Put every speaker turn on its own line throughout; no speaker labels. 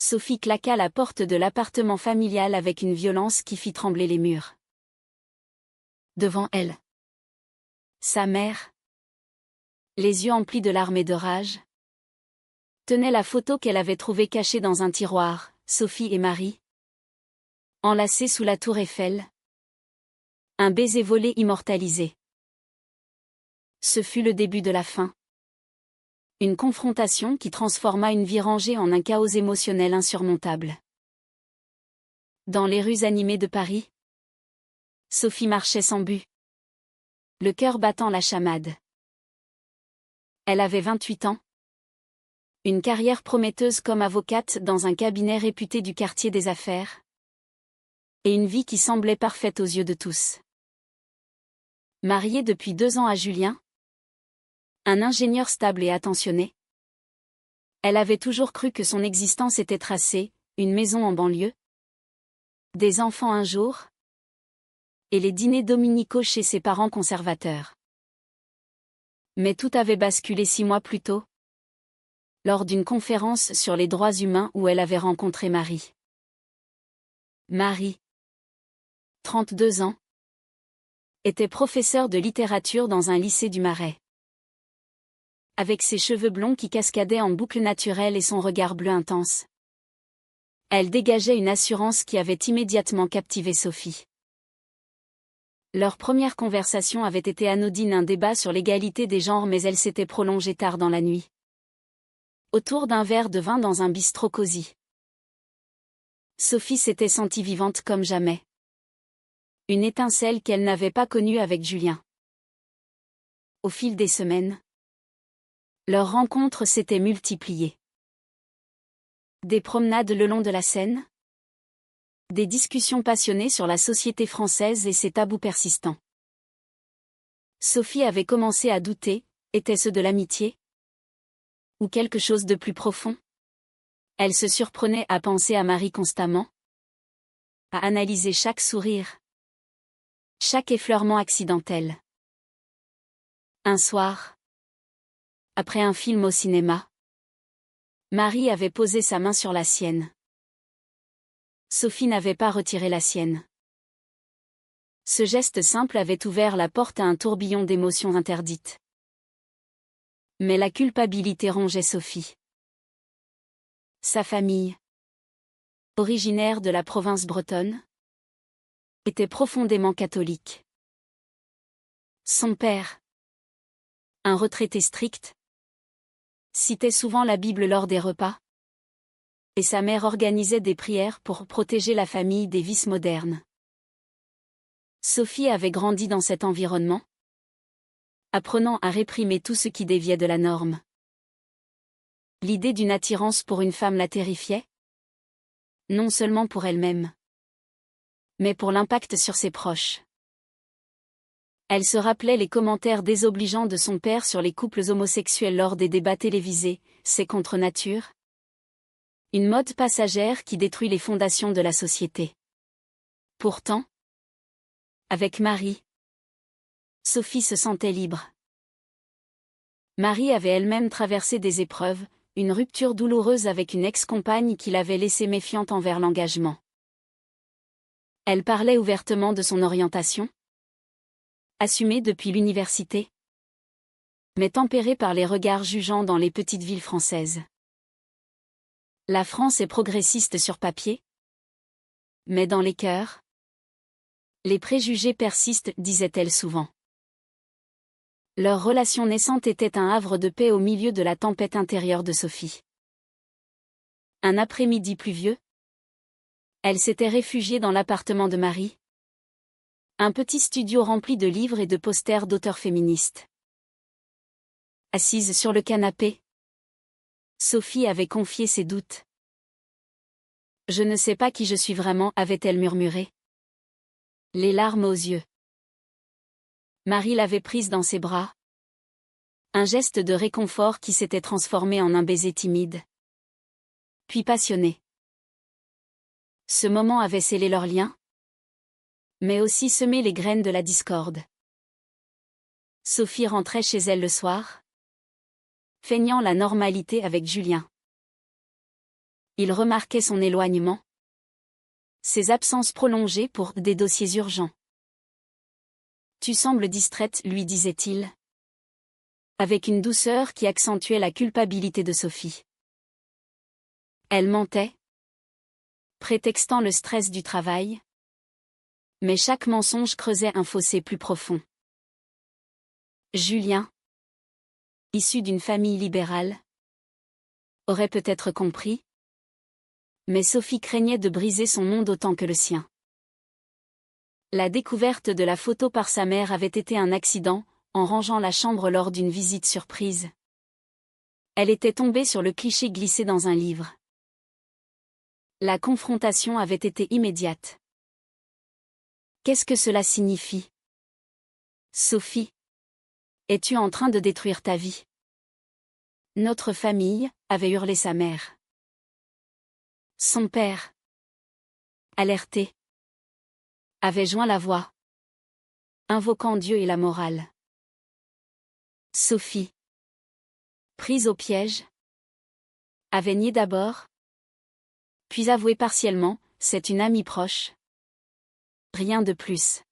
Sophie claqua la porte de l'appartement familial avec une violence qui fit trembler les murs. Devant elle, sa mère, les yeux emplis de larmes et de rage, tenait la photo qu'elle avait trouvée cachée dans un tiroir, Sophie et Marie, enlacés sous la tour Eiffel. Un baiser volé immortalisé. Ce fut le début de la fin. Une confrontation qui transforma une vie rangée en un chaos émotionnel insurmontable. Dans les rues animées de Paris, Sophie marchait sans but, le cœur battant la chamade. Elle avait 28 ans. Une carrière prometteuse comme avocate dans un cabinet réputé du quartier des affaires. Et une vie qui semblait parfaite aux yeux de tous. Mariée depuis 2 ans à Julien, un ingénieur stable et attentionné, elle avait toujours cru que son existence était tracée, une maison en banlieue, des enfants un jour, et les dîners dominicaux chez ses parents conservateurs. Mais tout avait basculé 6 mois plus tôt, lors d'une conférence sur les droits humains où elle avait rencontré Marie. Marie, 32 ans, était professeure de littérature dans un lycée du Marais. Avec ses cheveux blonds qui cascadaient en boucles naturelles et son regard bleu intense, elle dégageait une assurance qui avait immédiatement captivé Sophie. Leur première conversation avait été anodine, un débat sur l'égalité des genres, mais elle s'était prolongée tard dans la nuit, autour d'un verre de vin dans un bistrot cosy. Sophie s'était sentie vivante comme jamais. Une étincelle qu'elle n'avait pas connue avec Julien. Au fil des semaines, leurs rencontres s'étaient multipliées. Des promenades le long de la Seine, des discussions passionnées sur la société française et ses tabous persistants. Sophie avait commencé à douter, était-ce de l'amitié? Ou quelque chose de plus profond? Elle se surprenait à penser à Marie constamment, à analyser chaque sourire, chaque effleurement accidentel. Un soir, après un film au cinéma, Marie avait posé sa main sur la sienne. Sophie n'avait pas retiré la sienne. Ce geste simple avait ouvert la porte à un tourbillon d'émotions interdites. Mais la culpabilité rongeait Sophie. Sa famille, originaire de la province bretonne, était profondément catholique. Son père, un retraité strict, citait souvent la Bible lors des repas, et sa mère organisait des prières pour protéger la famille des vices modernes. Sophie avait grandi dans cet environnement, apprenant à réprimer tout ce qui déviait de la norme. L'idée d'une attirance pour une femme la terrifiait, non seulement pour elle-même, mais pour l'impact sur ses proches. Elle se rappelait les commentaires désobligeants de son père sur les couples homosexuels lors des débats télévisés, c'est contre nature. Une mode passagère qui détruit les fondations de la société. Pourtant, avec Marie, Sophie se sentait libre. Marie avait elle-même traversé des épreuves, une rupture douloureuse avec une ex-compagne qui l'avait laissée méfiante envers l'engagement. Elle parlait ouvertement de son orientation, assumée depuis l'université, mais tempérée par les regards jugeants dans les petites villes françaises. La France est progressiste sur papier, mais dans les cœurs, les préjugés persistent, disait-elle souvent. Leur relation naissante était un havre de paix au milieu de la tempête intérieure de Sophie. Un après-midi pluvieux, elle s'était réfugiée dans l'appartement de Marie, un petit studio rempli de livres et de posters d'auteurs féministes. Assise sur le canapé, Sophie avait confié ses doutes. « Je ne sais pas qui je suis vraiment », avait-elle murmuré, les larmes aux yeux. Marie l'avait prise dans ses bras. Un geste de réconfort qui s'était transformé en un baiser timide, puis passionné. Ce moment avait scellé leur lien, mais aussi semé les graines de la discorde. Sophie rentrait chez elle le soir, feignant la normalité avec Julien. Il remarquait son éloignement, ses absences prolongées pour des dossiers urgents. Tu sembles distraite, lui disait-il, avec une douceur qui accentuait la culpabilité de Sophie. Elle mentait, prétextant le stress du travail. Mais chaque mensonge creusait un fossé plus profond. Julien, issu d'une famille libérale, aurait peut-être compris, mais Sophie craignait de briser son monde autant que le sien. La découverte de la photo par sa mère avait été un accident, en rangeant la chambre lors d'une visite surprise. Elle était tombée sur le cliché glissé dans un livre. La confrontation avait été immédiate. Qu'est-ce que cela signifie? Sophie, es-tu en train de détruire ta vie? Notre famille, avait hurlé sa mère. Son père, alerté, avait joint la voix, invoquant Dieu et la morale. Sophie, prise au piège, avait nié d'abord, puis avoué partiellement, c'est une amie proche. Rien de plus.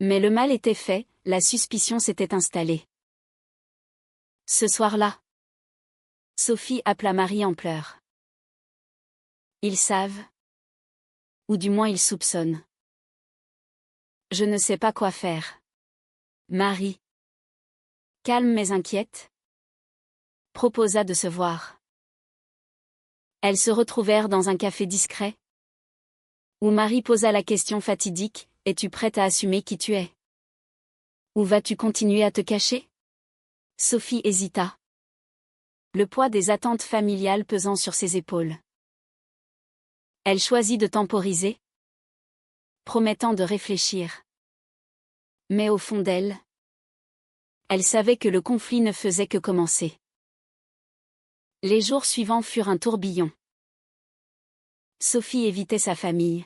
Mais le mal était fait, la suspicion s'était installée. Ce soir-là, Sophie appela Marie en pleurs. Ils savent. Ou du moins ils soupçonnent. Je ne sais pas quoi faire. Marie, calme mais inquiète, proposa de se voir. Elles se retrouvèrent dans un café discret, où Marie posa la question fatidique, es-tu prête à assumer qui tu es? Ou vas-tu continuer à te cacher? Sophie hésita. Le poids des attentes familiales pesant sur ses épaules. Elle choisit de temporiser, promettant de réfléchir. Mais au fond d'elle, elle savait que le conflit ne faisait que commencer. Les jours suivants furent un tourbillon. Sophie évitait sa famille,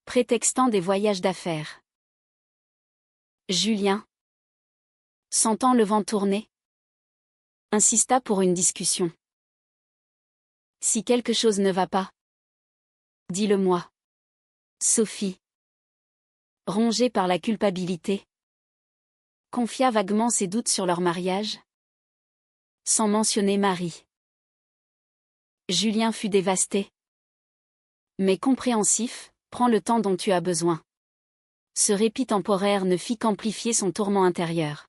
prétextant des voyages d'affaires. Julien, sentant le vent tourner, insista pour une discussion. Si quelque chose ne va pas, dis-le-moi. Sophie, rongée par la culpabilité, confia vaguement ses doutes sur leur mariage, sans mentionner Marie. Julien fut dévasté. Mais compréhensif, prends le temps dont tu as besoin. Ce répit temporaire ne fit qu'amplifier son tourment intérieur.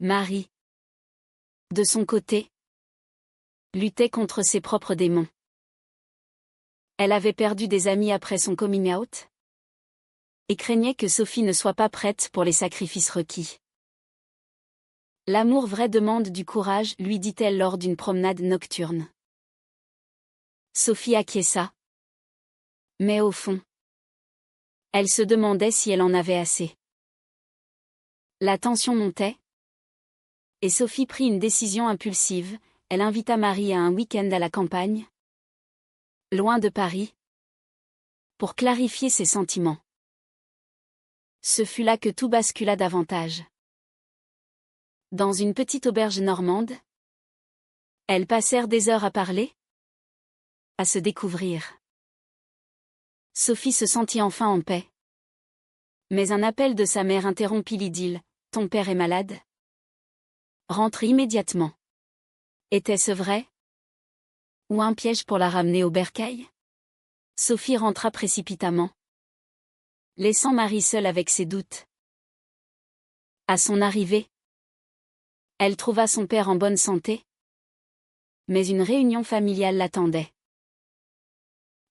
Marie, de son côté, luttait contre ses propres démons. Elle avait perdu des amis après son coming out et craignait que Sophie ne soit pas prête pour les sacrifices requis. L'amour vrai demande du courage, lui dit-elle lors d'une promenade nocturne. Sophie acquiesça. Mais au fond, elle se demandait si elle en avait assez. La tension montait, et Sophie prit une décision impulsive, elle invita Marie à un week-end à la campagne, loin de Paris, pour clarifier ses sentiments. Ce fut là que tout bascula davantage. Dans une petite auberge normande, elles passèrent des heures à parler, à se découvrir. Sophie se sentit enfin en paix. Mais un appel de sa mère interrompit l'idylle. « Ton père est malade ? » Rentre immédiatement. Était-ce vrai? Ou un piège pour la ramener au bercail? Sophie rentra précipitamment, laissant Marie seule avec ses doutes. À son arrivée, elle trouva son père en bonne santé, mais une réunion familiale l'attendait.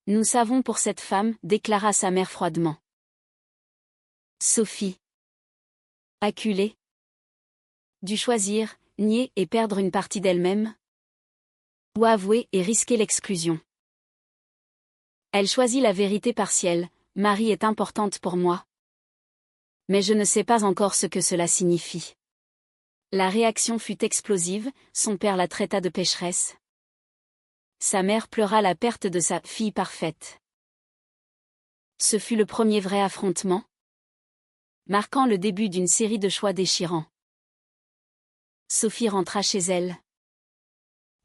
« Nous savons pour cette femme, » déclara sa mère froidement. Sophie, acculée, dut choisir, nier et perdre une partie d'elle-même, ou avouer et risquer l'exclusion. Elle choisit la vérité partielle, Marie est importante pour moi. Mais je ne sais pas encore ce que cela signifie. La réaction fut explosive, son père la traita de pécheresse. Sa mère pleura la perte de sa fille parfaite. Ce fut le premier vrai affrontement, marquant le début d'une série de choix déchirants. Sophie rentra chez elle,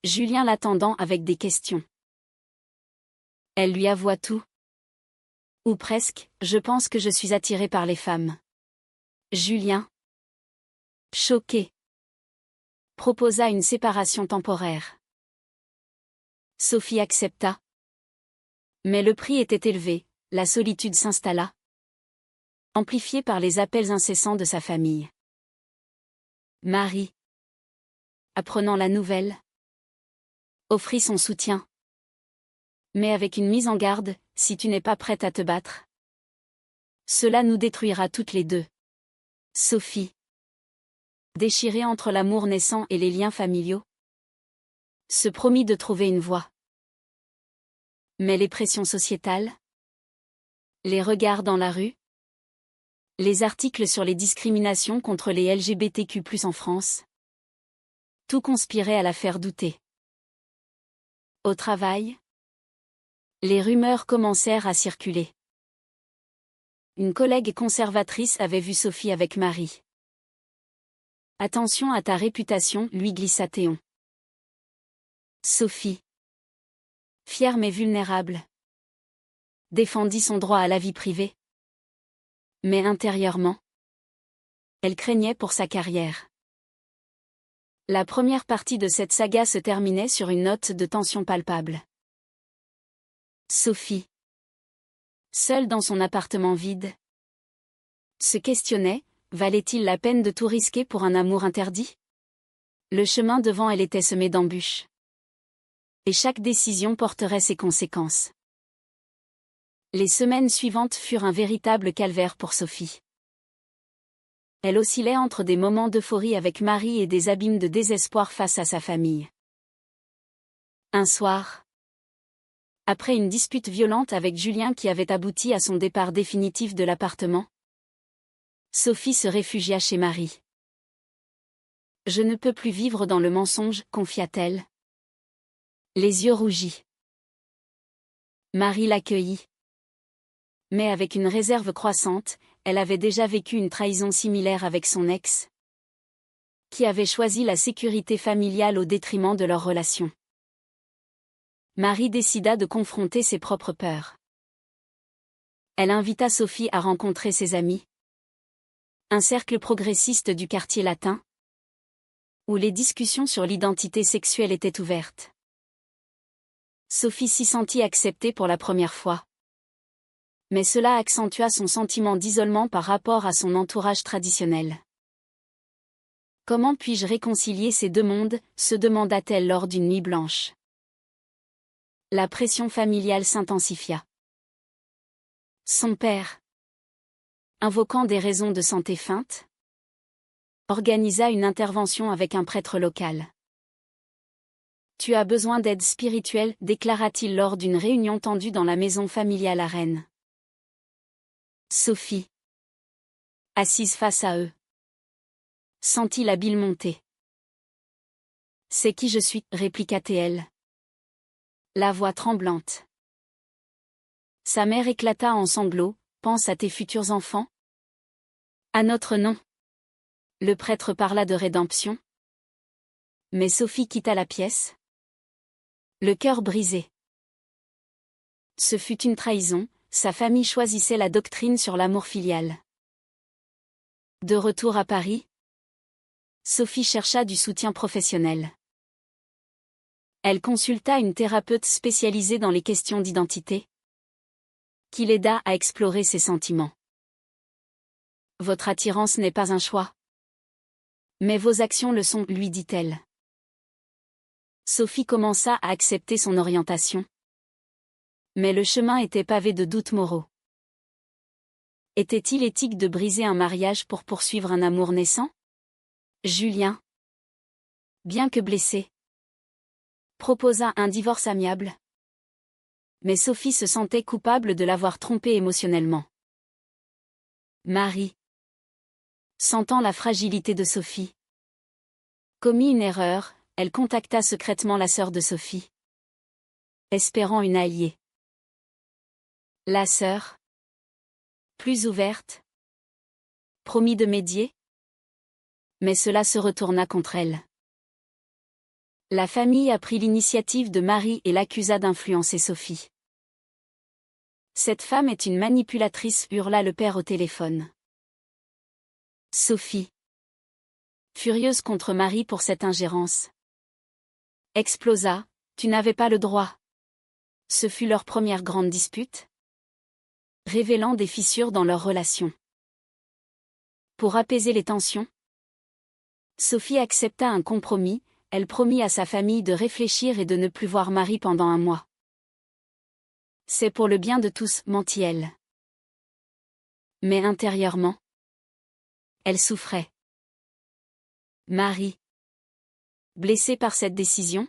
Julien l'attendant avec des questions. Elle lui avoua tout. Ou presque, je pense que je suis attiré par les femmes. Julien, choqué, proposa une séparation temporaire. Sophie accepta. Mais le prix était élevé, la solitude s'installa, amplifiée par les appels incessants de sa famille. Marie, apprenant la nouvelle, offrit son soutien. Mais avec une mise en garde, si tu n'es pas prête à te battre, cela nous détruira toutes les deux. Sophie, déchirée entre l'amour naissant et les liens familiaux, se promit de trouver une voie. Mais les pressions sociétales, les regards dans la rue, les articles sur les discriminations contre les LGBTQ+ en France, tout conspirait à la faire douter. Au travail, les rumeurs commencèrent à circuler. Une collègue conservatrice avait vu Sophie avec Marie. « Attention à ta réputation », lui glissa Théon. Sophie, fière mais vulnérable, défendit son droit à la vie privée. Mais intérieurement, elle craignait pour sa carrière. La première partie de cette saga se terminait sur une note de tension palpable. Sophie, seule dans son appartement vide, se questionnait, valait-il la peine de tout risquer pour un amour interdit ? Le chemin devant elle était semé d'embûches. Et chaque décision porterait ses conséquences. Les semaines suivantes furent un véritable calvaire pour Sophie. Elle oscillait entre des moments d'euphorie avec Marie et des abîmes de désespoir face à sa famille. Un soir, après une dispute violente avec Julien qui avait abouti à son départ définitif de l'appartement, Sophie se réfugia chez Marie. « Je ne peux plus vivre dans le mensonge », confia-t-elle, les yeux rougis. Marie l'accueillit. Mais avec une réserve croissante, elle avait déjà vécu une trahison similaire avec son ex, qui avait choisi la sécurité familiale au détriment de leur relation. Marie décida de confronter ses propres peurs. Elle invita Sophie à rencontrer ses amis. Un cercle progressiste du quartier latin, où les discussions sur l'identité sexuelle étaient ouvertes. Sophie s'y sentit acceptée pour la première fois. Mais cela accentua son sentiment d'isolement par rapport à son entourage traditionnel. Comment puis-je réconcilier ces deux mondes, se demanda-t-elle lors d'une nuit blanche. La pression familiale s'intensifia. Son père, invoquant des raisons de santé feintes, organisa une intervention avec un prêtre local. « Tu as besoin d'aide spirituelle », déclara-t-il lors d'une réunion tendue dans la maison familiale à Rennes. Sophie, assise face à eux, sentit la bile monter. « C'est qui je suis », répliqua-t-elle, la voix tremblante. Sa mère éclata en sanglots. « Pense à tes futurs enfants. À notre nom. » Le prêtre parla de rédemption. Mais Sophie quitta la pièce, le cœur brisé. Ce fut une trahison, sa famille choisissait la doctrine sur l'amour filial. De retour à Paris, Sophie chercha du soutien professionnel. Elle consulta une thérapeute spécialisée dans les questions d'identité, qui l'aida à explorer ses sentiments. « Votre attirance n'est pas un choix. Mais vos actions le sont », lui dit-elle. Sophie commença à accepter son orientation. Mais le chemin était pavé de doutes moraux. Était-il éthique de briser un mariage pour poursuivre un amour naissant ? Julien, bien que blessé, proposa un divorce amiable. Mais Sophie se sentait coupable de l'avoir trompé émotionnellement. Marie, sentant la fragilité de Sophie, commit une erreur. Elle contacta secrètement la sœur de Sophie, espérant une alliée. La sœur, plus ouverte, promit de médier, mais cela se retourna contre elle. La famille a pris l'initiative de Marie et l'accusa d'influencer Sophie. Cette femme est une manipulatrice, hurla le père au téléphone. Sophie, furieuse contre Marie pour cette ingérence, explosa. Tu n'avais pas le droit. Ce fut leur première grande dispute, révélant des fissures dans leur relation. Pour apaiser les tensions, Sophie accepta un compromis, elle promit à sa famille de réfléchir et de ne plus voir Marie pendant un mois. C'est pour le bien de tous, mentit-elle. Mais intérieurement, elle souffrait. Marie, blessée par cette décision,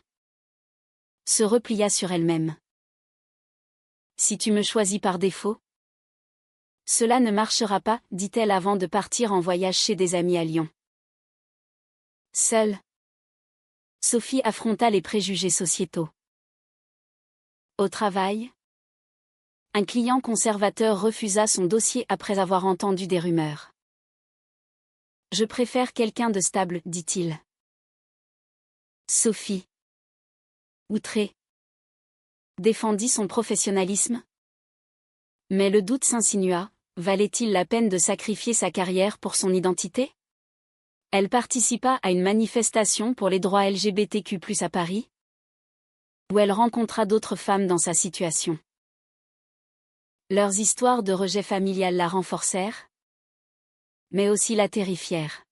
se replia sur elle-même. Si tu me choisis par défaut, cela ne marchera pas, dit-elle avant de partir en voyage chez des amis à Lyon. Seule, Sophie affronta les préjugés sociétaux. Au travail, un client conservateur refusa son dossier après avoir entendu des rumeurs. Je préfère quelqu'un de stable, dit-il. Sophie, outrée, défendit son professionnalisme. Mais le doute s'insinua, valait-il la peine de sacrifier sa carrière pour son identité? Elle participa à une manifestation pour les droits LGBTQ+ à Paris, où elle rencontra d'autres femmes dans sa situation. Leurs histoires de rejet familial la renforcèrent, mais aussi la terrifièrent.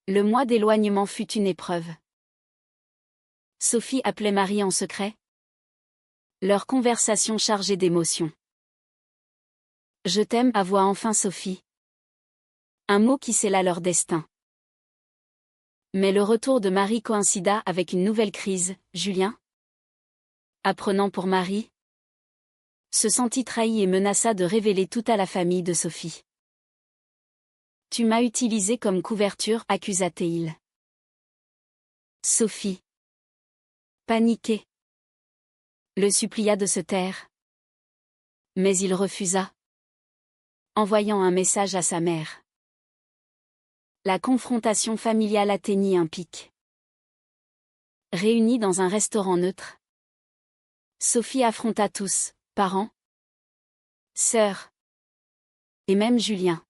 Le mois d'éloignement fut une épreuve. Sophie appelait Marie en secret. Leur conversation chargée d'émotions. Je t'aime, avoua enfin Sophie. Un mot qui scella leur destin. Mais le retour de Marie coïncida avec une nouvelle crise. Julien, apprenant pour Marie, se sentit trahi et menaça de révéler tout à la famille de Sophie. Tu m'as utilisé comme couverture, accusa-t-il. Sophie, paniquée, le supplia de se taire. Mais il refusa, envoyant un message à sa mère. La confrontation familiale atteignit un pic. Réunis dans un restaurant neutre, Sophie affronta tous, parents, sœurs, et même Julien.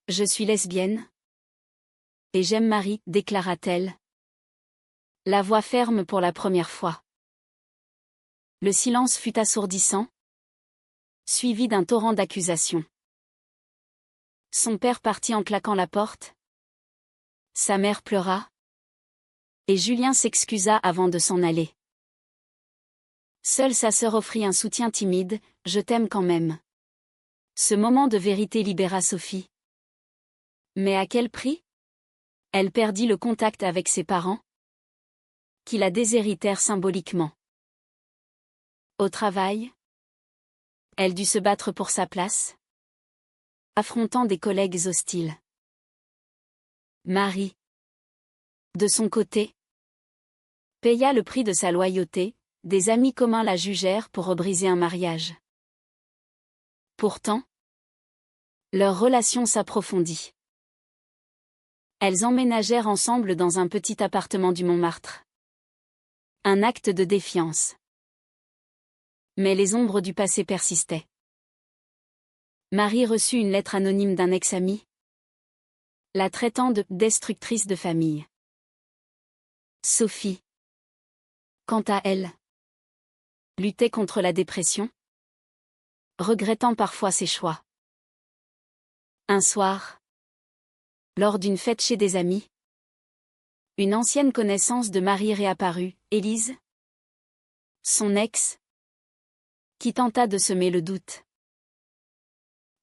Je suis lesbienne, et j'aime Marie, déclara-t-elle, la voix ferme pour la première fois. Le silence fut assourdissant, suivi d'un torrent d'accusations. Son père partit en claquant la porte. Sa mère pleura. Et Julien s'excusa avant de s'en aller. Seule sa sœur offrit un soutien timide, « Je t'aime quand même ». Ce moment de vérité libéra Sophie. Mais à quel prix? Elle perdit le contact avec ses parents, qui la déshéritèrent symboliquement. Au travail, elle dut se battre pour sa place, affrontant des collègues hostiles. Marie, de son côté, paya le prix de sa loyauté, des amis communs la jugèrent pour rebriser un mariage. Pourtant, leur relation s'approfondit. Elles emménagèrent ensemble dans un petit appartement du Montmartre. Un acte de défiance. Mais les ombres du passé persistaient. Marie reçut une lettre anonyme d'un ex-ami, la traitant de « destructrice de famille ». Sophie, quant à elle, luttait contre la dépression, regrettant parfois ses choix. Un soir, lors d'une fête chez des amis, une ancienne connaissance de Marie réapparut, Élise, son ex, qui tenta de semer le doute.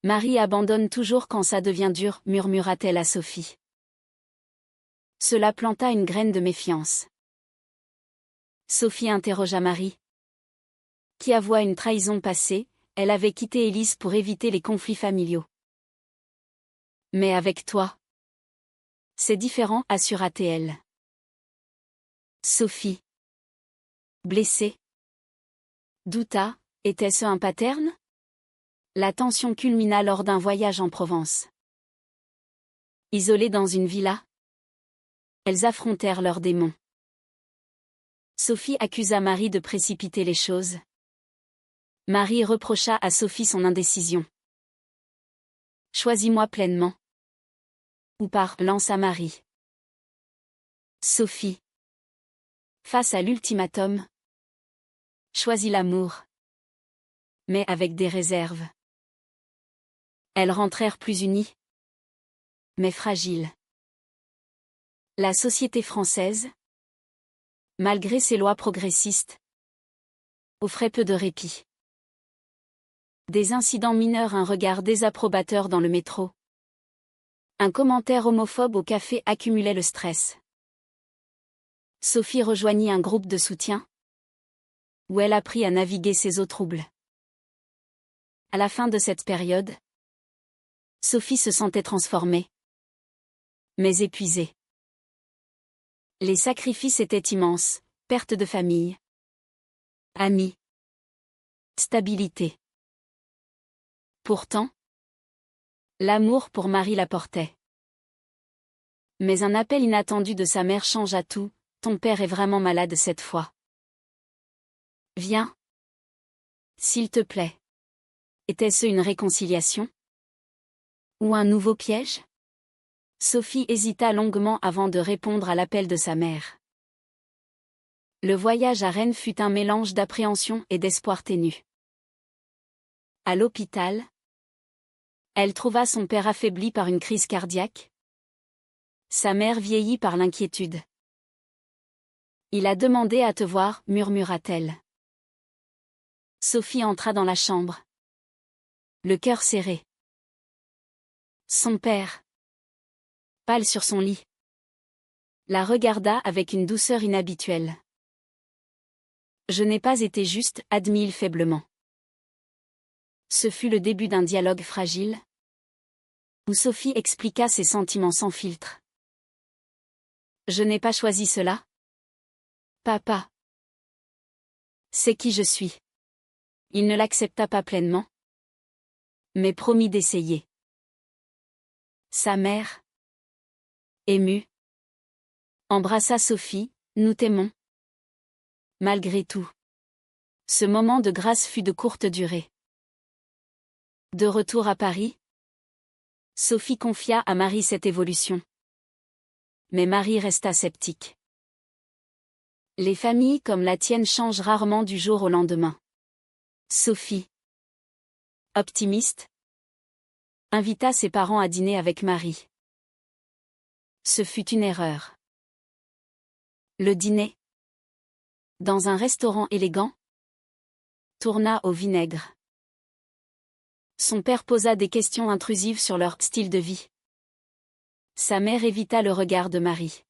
Marie abandonne toujours quand ça devient dur, murmura-t-elle à Sophie. Cela planta une graine de méfiance. Sophie interrogea Marie, qui avoua une trahison passée, elle avait quitté Élise pour éviter les conflits familiaux. Mais avec toi, c'est différent, assura-t-elle. Sophie, blessée, douta, était-ce un pattern? La tension culmina lors d'un voyage en Provence. Isolée dans une villa, Elles affrontèrent leurs démons. Sophie accusa Marie de précipiter les choses. Marie reprocha à Sophie son indécision. Choisis-moi pleinement. Ou par lança Marie. Sophie. Face à l'ultimatum. Choisis l'amour. Mais avec des réserves. Elles rentrèrent plus unies. Mais fragiles. La société française, malgré ses lois progressistes, offrait peu de répit. Des incidents mineurs, un regard désapprobateur dans le métro. Un commentaire homophobe au café accumulait le stress. Sophie rejoignit un groupe de soutien, où elle apprit à naviguer ses eaux troubles. À la fin de cette période, Sophie se sentait transformée, mais épuisée. Les sacrifices étaient immenses, perte de famille, amis, stabilité. Pourtant, l'amour pour Marie la portait. Mais un appel inattendu de sa mère changea tout. Ton père est vraiment malade cette fois. Viens. S'il te plaît. Était-ce une réconciliation? Ou un nouveau piège? Sophie hésita longuement avant de répondre à l'appel de sa mère. Le voyage à Rennes fut un mélange d'appréhension et d'espoir ténu. À l'hôpital, elle trouva son père affaibli par une crise cardiaque. Sa mère vieillie par l'inquiétude. Il a demandé à te voir, murmura-t-elle. Sophie entra dans la chambre. Le cœur serré. Son père, pâle sur son lit, la regarda avec une douceur inhabituelle. Je n'ai pas été juste, admit-il faiblement. Ce fut le début d'un dialogue fragile, où Sophie expliqua ses sentiments sans filtre. Je n'ai pas choisi cela. Papa. C'est qui je suis. Il ne l'accepta pas pleinement, mais promit d'essayer. Sa mère, émue, embrassa Sophie, nous t'aimons. Malgré tout. Ce moment de grâce fut de courte durée. De retour à Paris, Sophie confia à Marie cette évolution. Mais Marie resta sceptique. Les familles comme la tienne changent rarement du jour au lendemain. Sophie, optimiste, invita ses parents à dîner avec Marie. Ce fut une erreur. Le dîner, dans un restaurant élégant, tourna au vinaigre. Son père posa des questions intrusives sur leur style de vie. Sa mère évita le regard de Marie.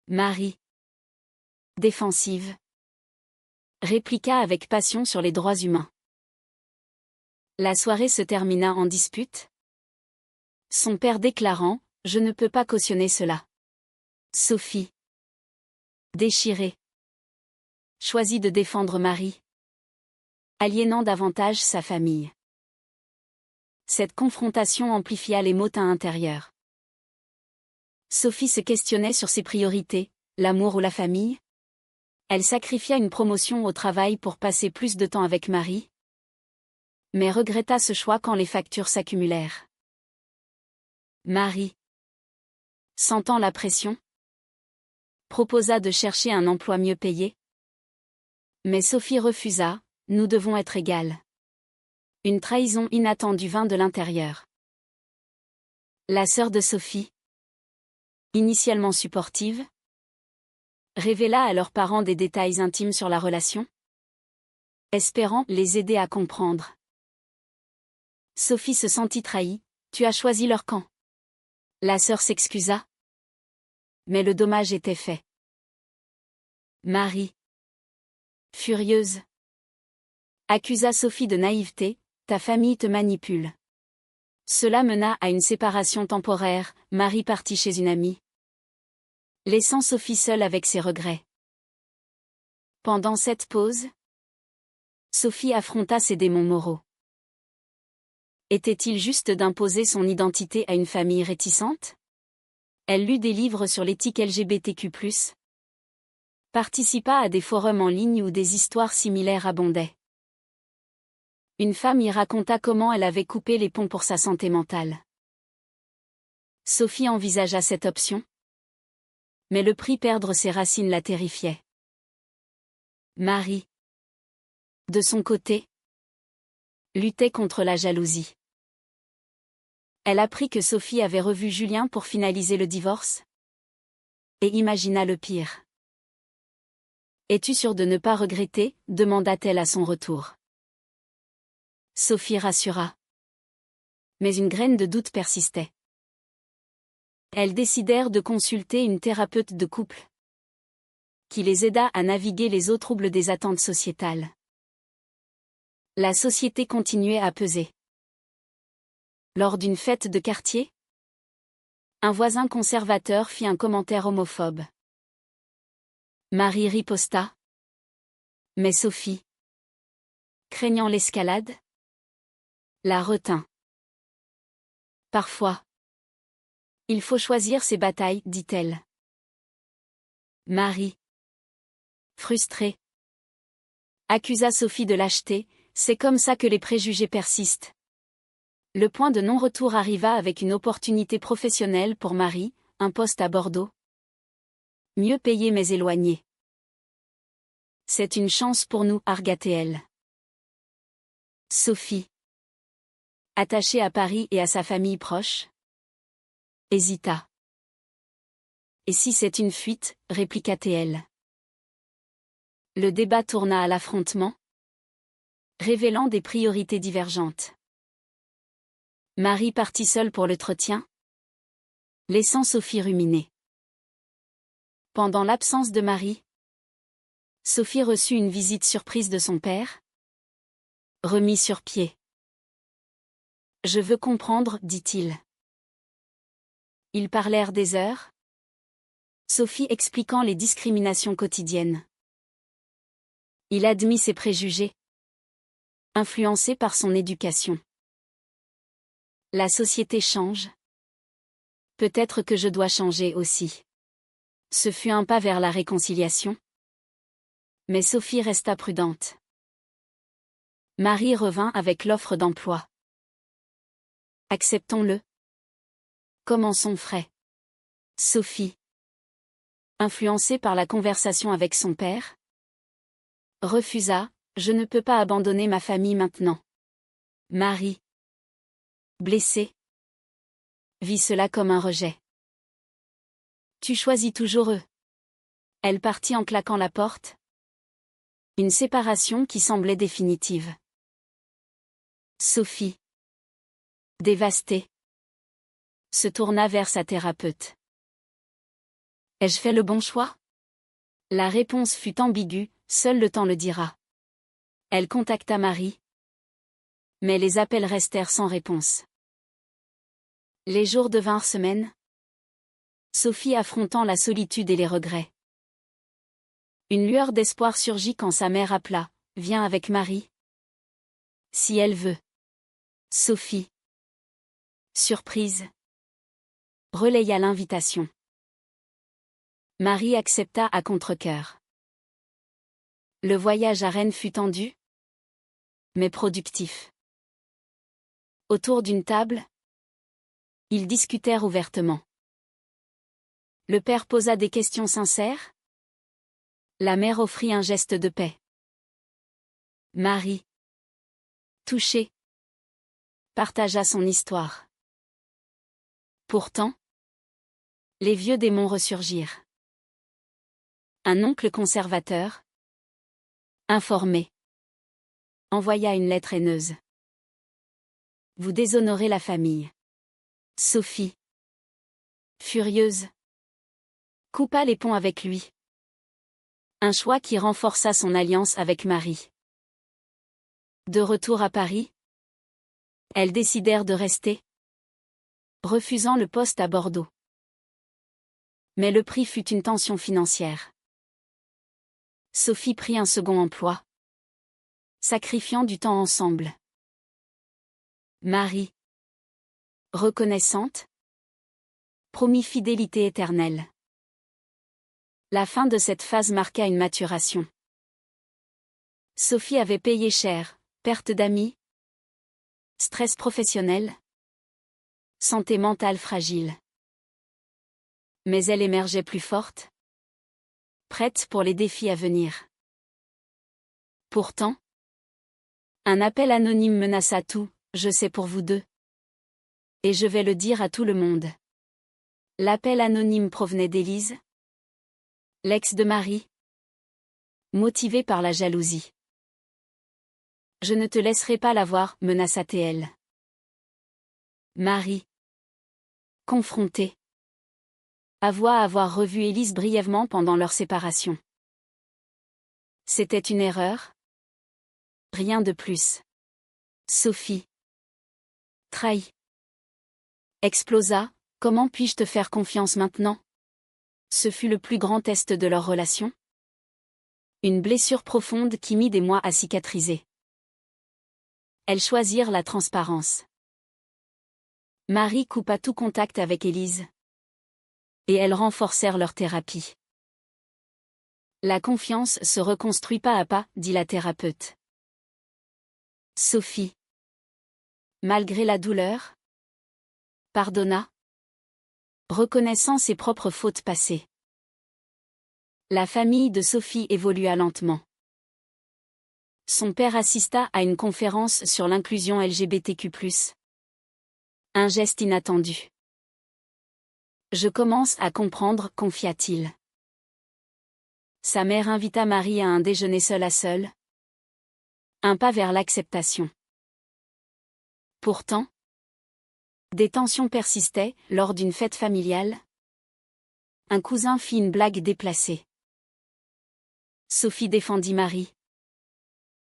Marie, défensive, répliqua avec passion sur les droits humains. La soirée se termina en dispute. Son père déclarant « Je ne peux pas cautionner cela ». Sophie, déchirée, choisit de défendre Marie, aliénant davantage sa famille. Cette confrontation amplifia les motins intérieurs. Sophie se questionnait sur ses priorités, l'amour ou la famille. Elle sacrifia une promotion au travail pour passer plus de temps avec Marie, mais regretta ce choix quand les factures s'accumulèrent. Marie, sentant la pression, proposa de chercher un emploi mieux payé. Mais Sophie refusa, nous devons être égales. Une trahison inattendue vint de l'intérieur. La sœur de Sophie, initialement supportive, révéla à leurs parents des détails intimes sur la relation, espérant les aider à comprendre. Sophie se sentit trahie, tu as choisi leur camp. La sœur s'excusa. Mais le dommage était fait. Marie, furieuse, accusa Sophie de naïveté, ta famille te manipule. Cela mena à une séparation temporaire, Marie partit chez une amie, laissant Sophie seule avec ses regrets. Pendant cette pause, Sophie affronta ses démons moraux. Était-il juste d'imposer son identité à une famille réticente? Elle lut des livres sur l'éthique LGBTQ+, participa à des forums en ligne où des histoires similaires abondaient. Une femme y raconta comment elle avait coupé les ponts pour sa santé mentale. Sophie envisagea cette option, mais le prix perdre ses racines la terrifiait. Marie, de son côté, luttait contre la jalousie. Elle apprit que Sophie avait revu Julien pour finaliser le divorce et imagina le pire. « Es-tu sûre de ne pas regretter ?» demanda-t-elle à son retour. Sophie rassura. Mais une graine de doute persistait. Elles décidèrent de consulter une thérapeute de couple qui les aida à naviguer les eaux troubles des attentes sociétales. La société continuait à peser. Lors d'une fête de quartier, un voisin conservateur fit un commentaire homophobe. Marie riposta. Mais Sophie, craignant l'escalade, la retint. Parfois, il faut choisir ses batailles, dit-elle. Marie, frustrée, accusa Sophie de lâcheté. C'est comme ça que les préjugés persistent. Le point de non-retour arriva avec une opportunité professionnelle pour Marie, un poste à Bordeaux. Mieux payé mais éloigné. C'est une chance pour nous, argua-t-elle. Sophie, attachée à Paris et à sa famille proche, hésita. Et si c'est une fuite, répliqua-t-elle. Le débat tourna à l'affrontement, révélant des priorités divergentes. Marie partit seule pour l'entretien, laissant Sophie ruminer. Pendant l'absence de Marie, Sophie reçut une visite surprise de son père, remis sur pied. « Je veux comprendre, dit-il. » Ils parlèrent des heures, Sophie expliquant les discriminations quotidiennes. Il admit ses préjugés, influencé par son éducation. La société change. Peut-être que je dois changer aussi. Ce fut un pas vers la réconciliation. Mais Sophie resta prudente. Marie revint avec l'offre d'emploi. Acceptons-le. Commençons frais. Sophie, influencée par la conversation avec son père, refusa. Je ne peux pas abandonner ma famille maintenant. Marie, blessée, vit cela comme un rejet. Tu choisis toujours eux. Elle partit en claquant la porte. Une séparation qui semblait définitive. Sophie, dévastée, se tourna vers sa thérapeute. Ai-je fait le bon choix? La réponse fut ambiguë, seul le temps le dira. Elle contacta Marie, mais les appels restèrent sans réponse. Les jours devinrent semaines, Sophie affrontant la solitude et les regrets. Une lueur d'espoir surgit quand sa mère appela. « Viens avec Marie. » Si elle veut. Sophie, surprise, relaya l'invitation. Marie accepta à contre-cœur. Le voyage à Rennes fut tendu, mais productif. Autour d'une table, ils discutèrent ouvertement. Le père posa des questions sincères. La mère offrit un geste de paix. Marie, touchée, partagea son histoire. Pourtant, les vieux démons ressurgirent. Un oncle conservateur, informé, envoya une lettre haineuse. Vous déshonorez la famille. Sophie, furieuse, coupa les ponts avec lui. Un choix qui renforça son alliance avec Marie. De retour à Paris, elles décidèrent de rester, refusant le poste à Bordeaux. Mais le prix fut une tension financière. Sophie prit un second emploi, sacrifiant du temps ensemble. Marie, reconnaissante, promis fidélité éternelle. La fin de cette phase marqua une maturation. Sophie avait payé cher, perte d'amis, stress professionnel, santé mentale fragile. Mais elle émergeait plus forte, prête pour les défis à venir. Pourtant, un appel anonyme menaça tout, je sais pour vous deux. Et je vais le dire à tout le monde. L'appel anonyme provenait d'Élise, l'ex de Marie, motivée par la jalousie. Je ne te laisserai pas la voir, menaça-t-elle. Marie, confrontée, avoua avoir revu Élise brièvement pendant leur séparation. C'était une erreur? Rien de plus. Sophie, trahie, explosa, comment puis-je te faire confiance maintenant? Ce fut le plus grand test de leur relation. Une blessure profonde qui mit des mois à cicatriser. Elles choisirent la transparence. Marie coupa tout contact avec Élise. Et elles renforcèrent leur thérapie. La confiance se reconstruit pas à pas, dit la thérapeute. Sophie, malgré la douleur, pardonna, reconnaissant ses propres fautes passées. La famille de Sophie évolua lentement. Son père assista à une conférence sur l'inclusion LGBTQ+. Un geste inattendu. Je commence à comprendre, confia-t-il. Sa mère invita Marie à un déjeuner seul à seul. Un pas vers l'acceptation. Pourtant, des tensions persistaient lors d'une fête familiale. Un cousin fit une blague déplacée. Sophie défendit Marie,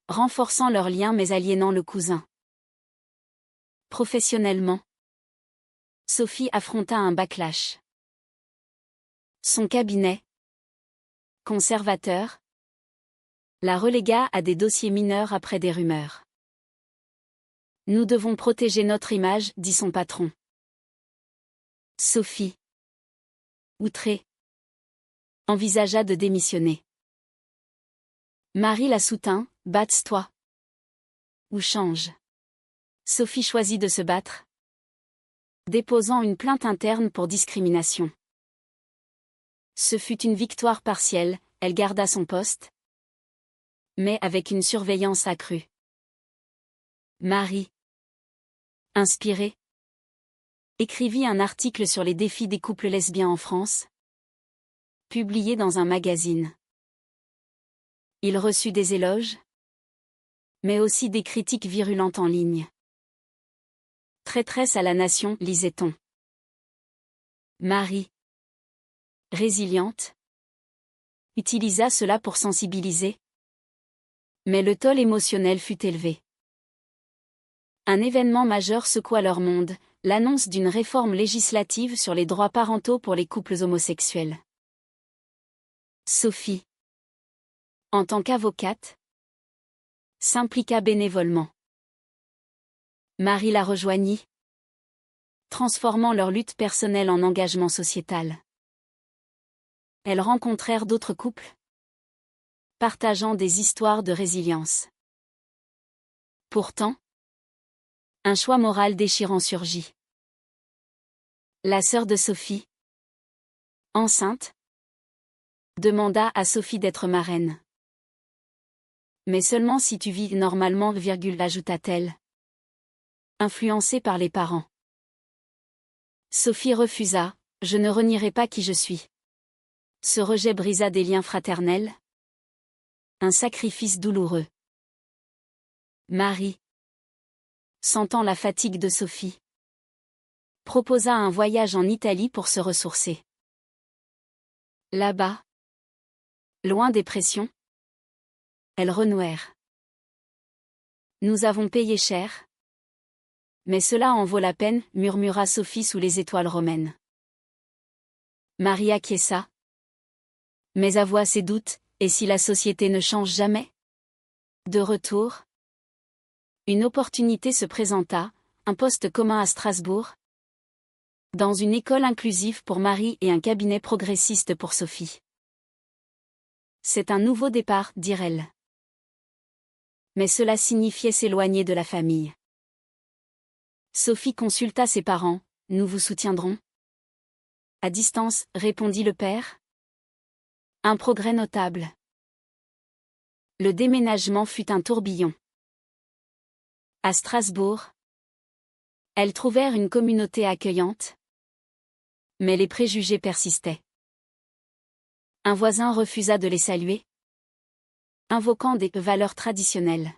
renforçant leur lien mais aliénant le cousin. Professionnellement, Sophie affronta un backlash. Son cabinet, conservateur, la relégua à des dossiers mineurs après des rumeurs. Nous devons protéger notre image, dit son patron. Sophie, outrée, envisagea de démissionner. Marie la soutint, batte-toi. Ou change. Sophie choisit de se battre, déposant une plainte interne pour discrimination. Ce fut une victoire partielle, elle garda son poste, mais avec une surveillance accrue. Marie, inspirée, écrivit un article sur les défis des couples lesbiens en France, publié dans un magazine. Il reçut des éloges, mais aussi des critiques virulentes en ligne. Traîtresse à la nation, lisait-on. Marie, résiliente, utilisa cela pour sensibiliser. Mais le toll émotionnel fut élevé. Un événement majeur secoua leur monde, l'annonce d'une réforme législative sur les droits parentaux pour les couples homosexuels. Sophie, en tant qu'avocate, s'impliqua bénévolement. Marie la rejoignit, transformant leur lutte personnelle en engagement sociétal. Elles rencontrèrent d'autres couples, partageant des histoires de résilience. Pourtant, un choix moral déchirant surgit. La sœur de Sophie, enceinte, demanda à Sophie d'être marraine. Mais seulement si tu vis normalement, ajouta-t-elle. Influencée par les parents. Sophie refusa, je ne renierai pas qui je suis. Ce rejet brisa des liens fraternels. Un sacrifice douloureux. Marie, sentant la fatigue de Sophie, proposa un voyage en Italie pour se ressourcer. Là-bas, loin des pressions, elles renouèrent. Nous avons payé cher, mais cela en vaut la peine, murmura Sophie sous les étoiles romaines. Marie acquiesça, mais avoua ses doutes, et si la société ne change jamais? De retour, une opportunité se présenta, un poste commun à Strasbourg. Dans une école inclusive pour Marie et un cabinet progressiste pour Sophie. C'est un nouveau départ, dirent-elles. Mais cela signifiait s'éloigner de la famille. Sophie consulta ses parents. Nous vous soutiendrons. À distance, répondit le père. Un progrès notable. Le déménagement fut un tourbillon. À Strasbourg, elles trouvèrent une communauté accueillante. Mais les préjugés persistaient. Un voisin refusa de les saluer, invoquant des valeurs traditionnelles.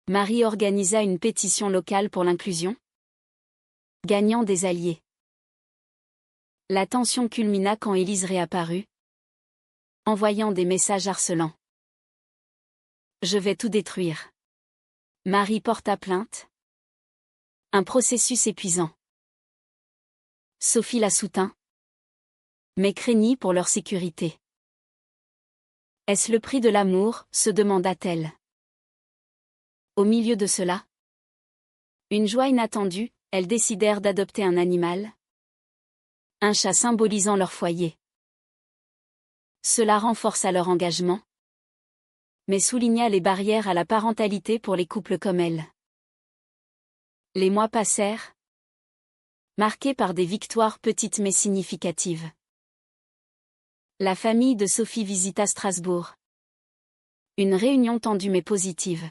Marie organisa une pétition locale pour l'inclusion, gagnant des alliés. La tension culmina quand Élise réapparut, envoyant des messages harcelants. Je vais tout détruire. Marie porta plainte. Un processus épuisant. Sophie la soutint, mais craignit pour leur sécurité. Est-ce le prix de l'amour, se demanda-t-elle. Au milieu de cela, une joie inattendue, elles décidèrent d'adopter un animal. Un chat symbolisant leur foyer. Cela renforça leur engagement, mais souligna les barrières à la parentalité pour les couples comme elles. Les mois passèrent, marqués par des victoires petites mais significatives. La famille de Sophie visita Strasbourg. Une réunion tendue mais positive.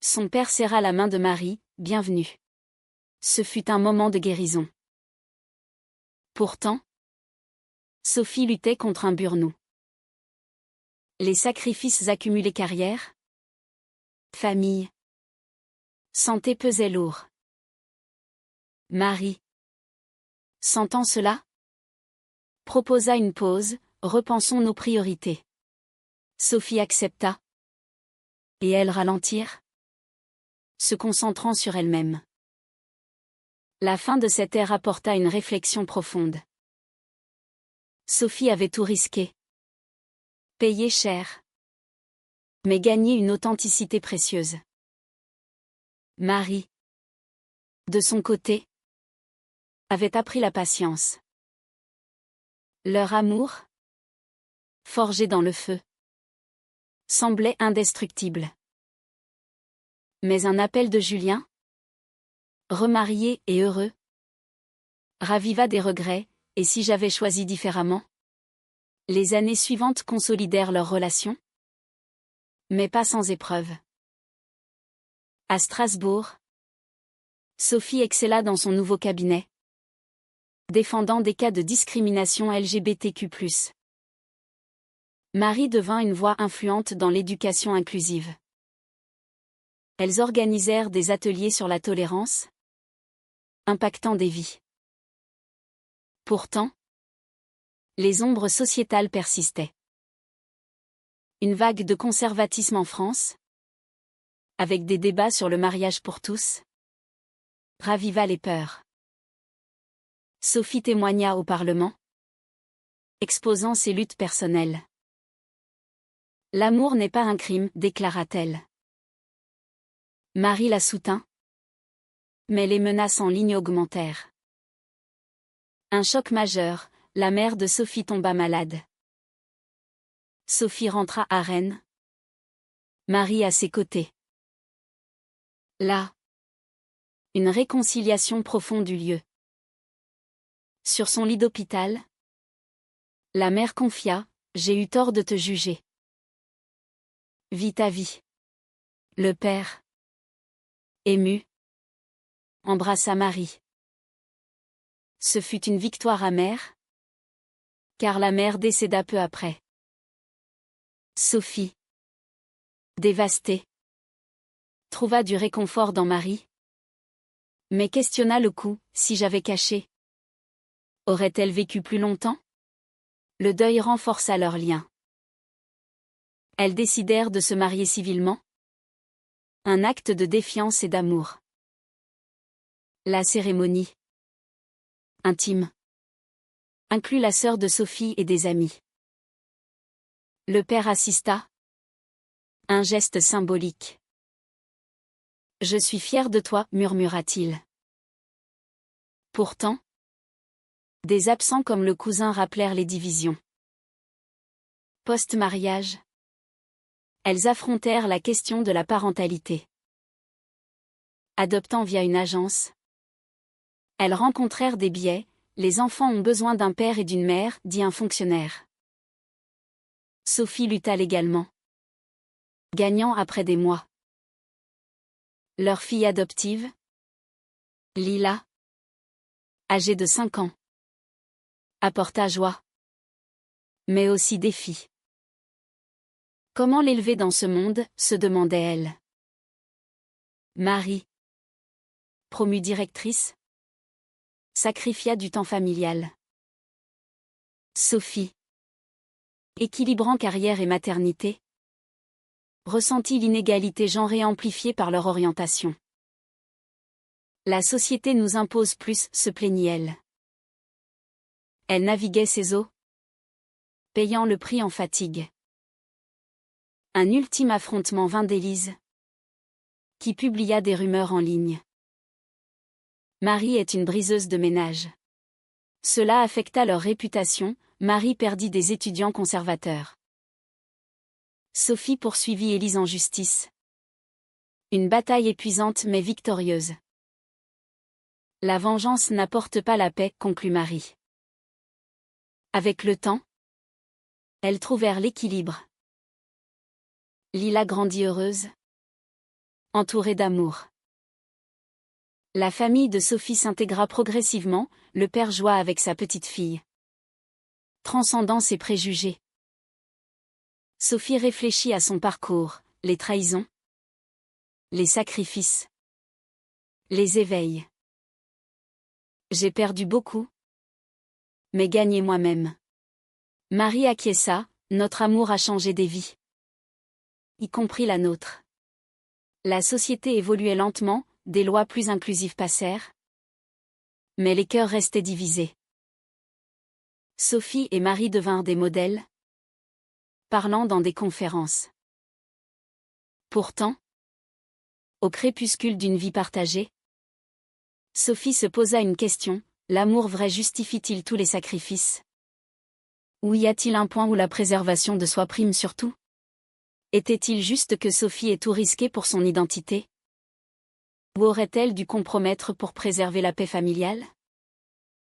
Son père serra la main de Marie, bienvenue. Ce fut un moment de guérison. Pourtant, Sophie luttait contre un burn-out. Les sacrifices accumulés carrière, famille, santé pesaient lourd. Marie, sentant cela, proposa une pause, repensons nos priorités. Sophie accepta. Et elles ralentirent, se concentrant sur elles-mêmes. La fin de cette ère apporta une réflexion profonde. Sophie avait tout risqué. Payé cher. Mais gagné une authenticité précieuse. Marie, de son côté, avait appris la patience. Leur amour, forgé dans le feu, semblait indestructible. Mais un appel de Julien, remarié et heureux, raviva des regrets, et si j'avais choisi différemment? Les années suivantes consolidèrent leur relation, mais pas sans épreuve. À Strasbourg, Sophie excella dans son nouveau cabinet, défendant des cas de discrimination LGBTQ+. Marie devint une voix influente dans l'éducation inclusive. Elles organisèrent des ateliers sur la tolérance, impactant des vies. Pourtant, les ombres sociétales persistaient. Une vague de conservatisme en France, avec des débats sur le mariage pour tous, raviva les peurs. Sophie témoigna au Parlement, exposant ses luttes personnelles. L'amour n'est pas un crime, déclara-t-elle. Marie la soutint, mais les menaces en ligne augmentèrent. Un choc majeur, la mère de Sophie tomba malade. Sophie rentra à Rennes. Marie à ses côtés. Là, une réconciliation profonde eut lieu. Sur son lit d'hôpital, la mère confia, « J'ai eu tort de te juger. Vis ta vie. » Le père, ému, embrassa Marie. Ce fut une victoire amère, car la mère décéda peu après. Sophie, dévastée, trouva du réconfort dans Marie, mais questionna le coup, si j'avais caché. Aurait-elle vécu plus longtemps? Le deuil renforça leur lien. Elles décidèrent de se marier civilement. Un acte de défiance et d'amour. La cérémonie, intime, inclut la sœur de Sophie et des amis. Le père assista. Un geste symbolique. « Je suis fier de toi, murmura-t-il. Pourtant, des absents comme le cousin rappelèrent les divisions. Post-mariage, elles affrontèrent la question de la parentalité. Adoptant via une agence, elles rencontrèrent des biais. Les enfants ont besoin d'un père et d'une mère, dit un fonctionnaire. Sophie lutta légalement, gagnant après des mois. Leur fille adoptive, Lila, âgée de 5 ans, apporta joie, mais aussi défi. Comment l'élever dans ce monde, se demandait-elle. Marie, promue directrice, sacrifia du temps familial. Sophie, équilibrant carrière et maternité, ressentit l'inégalité genrée amplifiée par leur orientation. La société nous impose plus, se plaignit-elle. Elle naviguait ses eaux, payant le prix en fatigue. Un ultime affrontement vint d'Élise, qui publia des rumeurs en ligne. Marie est une briseuse de ménage. Cela affecta leur réputation. Marie perdit des étudiants conservateurs. Sophie poursuivit Élise en justice. Une bataille épuisante mais victorieuse. La vengeance n'apporte pas la paix, conclut Marie. Avec le temps, elles trouvèrent l'équilibre. Lila grandit heureuse, entourée d'amour. La famille de Sophie s'intégra progressivement, le père joua avec sa petite fille. Transcendant ses préjugés. Sophie réfléchit à son parcours, les trahisons, les sacrifices, les éveils. J'ai perdu beaucoup, mais gagné moi-même. Marie acquiesça, notre amour a changé des vies, y compris la nôtre. La société évoluait lentement, des lois plus inclusives passèrent, mais les cœurs restaient divisés. Sophie et Marie devinrent des modèles, parlant dans des conférences. Pourtant, au crépuscule d'une vie partagée, Sophie se posa une question, l'amour vrai justifie-t-il tous les sacrifices? Ou y a-t-il un point où la préservation de soi prime surtout? Était-il juste que Sophie ait tout risqué pour son identité? Ou aurait-elle dû compromettre pour préserver la paix familiale?